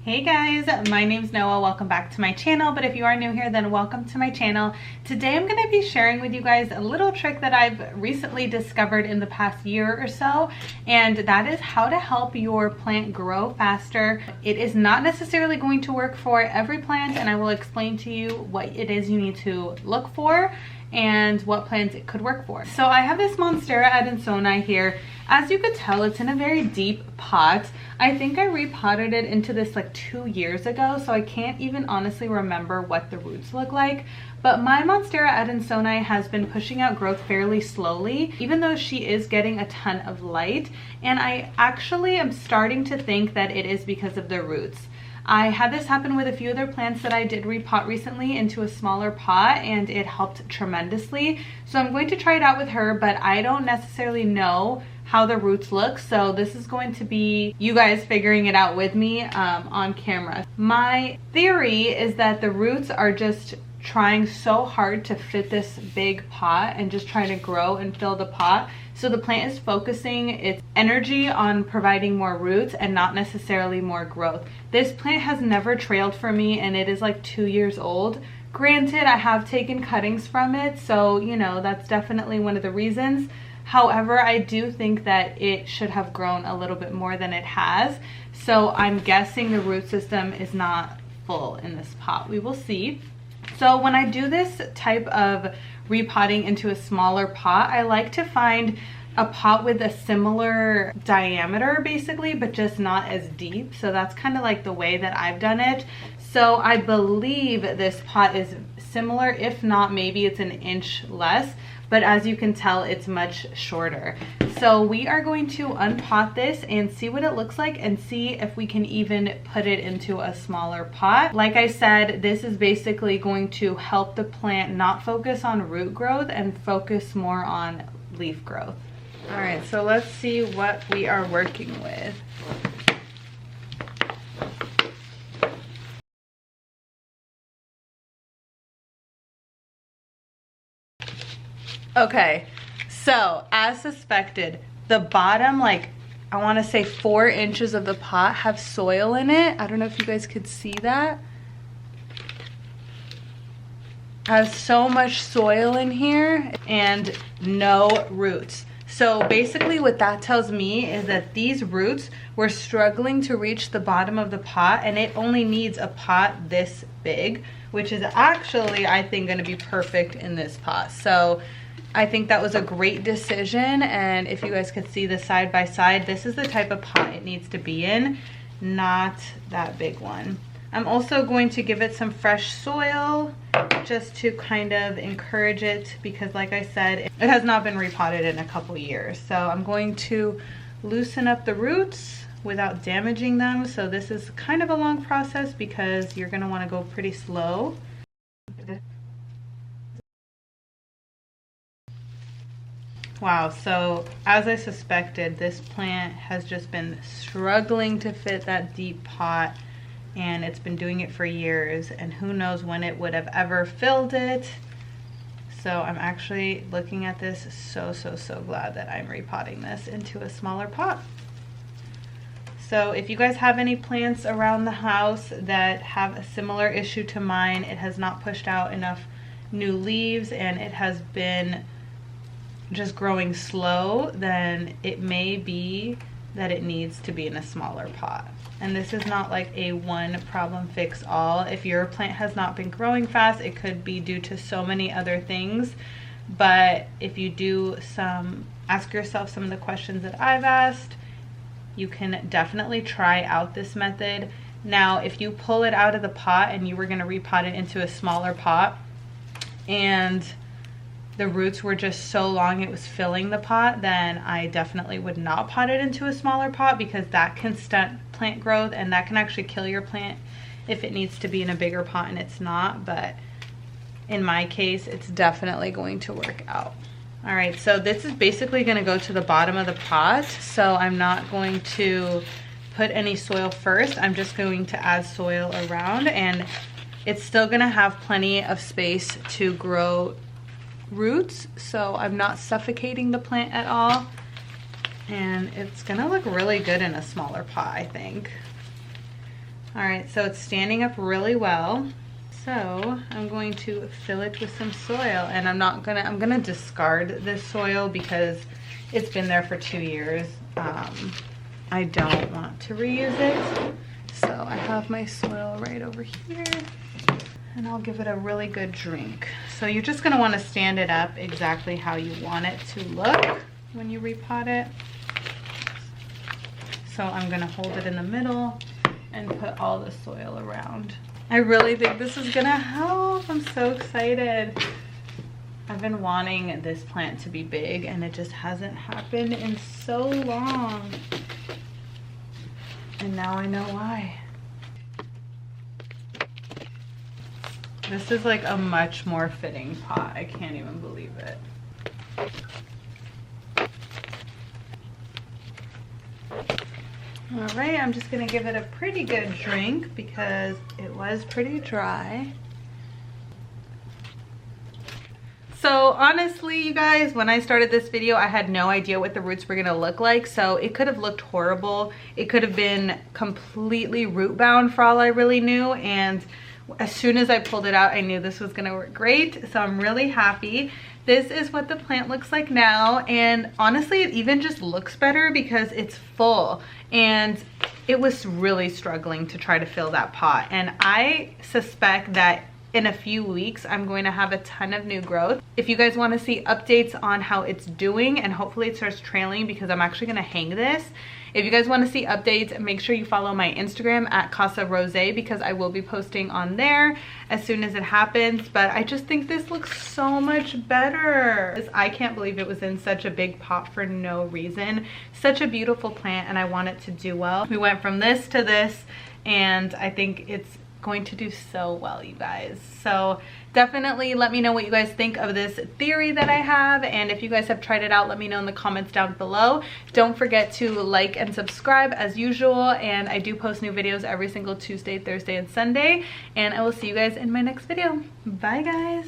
Hey guys, my name's Noah. Welcome back to my channel, but if you are new here, then welcome to my channel. Today I'm going to be sharing with you guys a little trick that I've recently discovered in the past year or so, and that is how to help your plant grow faster. It is not necessarily going to work for every plant, and I will explain to you what it is you need to look for and what plants it could work for. So I have this Monstera adansonii here. As you could tell, it's in a very deep pot. I think I repotted it into this like 2 years ago, so I can't even honestly remember what the roots look like. But my Monstera adansonii has been pushing out growth fairly slowly, even though she is getting a ton of light. And I actually am starting to think that it is because of the roots. I had this happen with a few other plants that I did repot recently into a smaller pot, and it helped tremendously. So I'm going to try it out with her, but I don't necessarily know how the roots look, so this is going to be you guys figuring it out with me on camera. My theory is that the roots are just trying so hard to fit this big pot and just trying to grow and fill the pot. So the plant is focusing its energy on providing more roots and not necessarily more growth. This plant has never trailed for me, and it is like 2 years old. Granted, I have taken cuttings from it, so you know, that's definitely one of the reasons. However, I do think that it should have grown a little bit more than it has. So I'm guessing the root system is not full in this pot. We will see. So when I do this type of repotting into a smaller pot, I like to find a pot with a similar diameter basically, but just not as deep. So that's kind of like the way that I've done it. So I believe this pot is similar, if not maybe it's an inch less, but as you can tell, it's much shorter. So we are going to unpot this and see what it looks like and see if we can even put it into a smaller pot. Like I said, this is basically going to help the plant not focus on root growth and focus more on leaf growth. All right, so let's see what we are working with. Okay, so as suspected, the bottom, like I want to say 4 inches of the pot have soil in it. I don't know if you guys could see that. Has so much soil in here and no roots. So basically what that tells me is that these roots were struggling to reach the bottom of the pot, and it only needs a pot this big, which is actually, I think, going to be perfect in this pot. So I think that was a great decision, and if you guys could see the side by side, this is the type of pot it needs to be in, not that big one. I'm also going to give it some fresh soil just to kind of encourage it, because like I said, it has not been repotted in a couple years. So I'm going to loosen up the roots without damaging them. So this is kind of a long process because you're going to want to go pretty slow. Wow, so as I suspected, this plant has just been struggling to fit that deep pot, and it's been doing it for years, and who knows when it would have ever filled it. So I'm actually looking at this so glad that I'm repotting this into a smaller pot. So if you guys have any plants around the house that have a similar issue to mine, it has not pushed out enough new leaves and it has been just growing slow, then it may be that it needs to be in a smaller pot. And this is not like a one problem fix all. If your plant has not been growing fast, it could be due to so many other things. But if you do ask yourself some of the questions that I've asked, you can definitely try out this method. Now, if you pull it out of the pot and you were going to repot it into a smaller pot and the roots were just so long it was filling the pot, then I definitely would not pot it into a smaller pot, because that can stunt plant growth and that can actually kill your plant if it needs to be in a bigger pot and it's not. But in my case, it's definitely going to work out. All right, so this is basically going to go to the bottom of the pot, so I'm not going to put any soil first. I'm just going to add soil around, and it's still going to have plenty of space to grow roots, so I'm not suffocating the plant at all. And it's gonna look really good in a smaller pot, I think. All right, so it's standing up really well. So I'm going to fill it with some soil, and I'm gonna discard this soil because it's been there for 2 years. I don't want to reuse it. So I have my soil right over here, and I'll give it a really good drink. So you're just gonna wanna stand it up exactly how you want it to look when you repot it. So I'm gonna hold it in the middle and put all the soil around. I really think this is gonna help. I'm so excited. I've been wanting this plant to be big, and it just hasn't happened in so long. And now I know why. This is like a much more fitting pot. I can't even believe it. All right, I'm just gonna give it a pretty good drink because it was pretty dry. So honestly, you guys, when I started this video, I had no idea what the roots were gonna look like. So it could have looked horrible. It could have been completely root bound for all I really knew. And as soon as I pulled it out, I knew this was gonna work great. So I'm really happy. This is what the plant looks like now. And honestly, it even just looks better because it's full. And it was really struggling to try to fill that pot. And I suspect that in a few weeks, I'm going to have a ton of new growth. If you guys want to see updates on how it's doing, and hopefully it starts trailing because I'm actually going to hang this. If you guys want to see updates, make sure you follow my Instagram at Rozay because I will be posting on there as soon as it happens. But I just think this looks so much better. I can't believe it was in such a big pot for no reason. Such a beautiful plant, and I want it to do well. We went from this to this, and I think it's going to do so well, you guys. So definitely let me know what you guys think of this theory that I have, and if you guys have tried it out, let me know in the comments down below. Don't forget to like and subscribe as usual, and I do post new videos every single Tuesday, Thursday, and Sunday, and I will see you guys in my next video. Bye guys.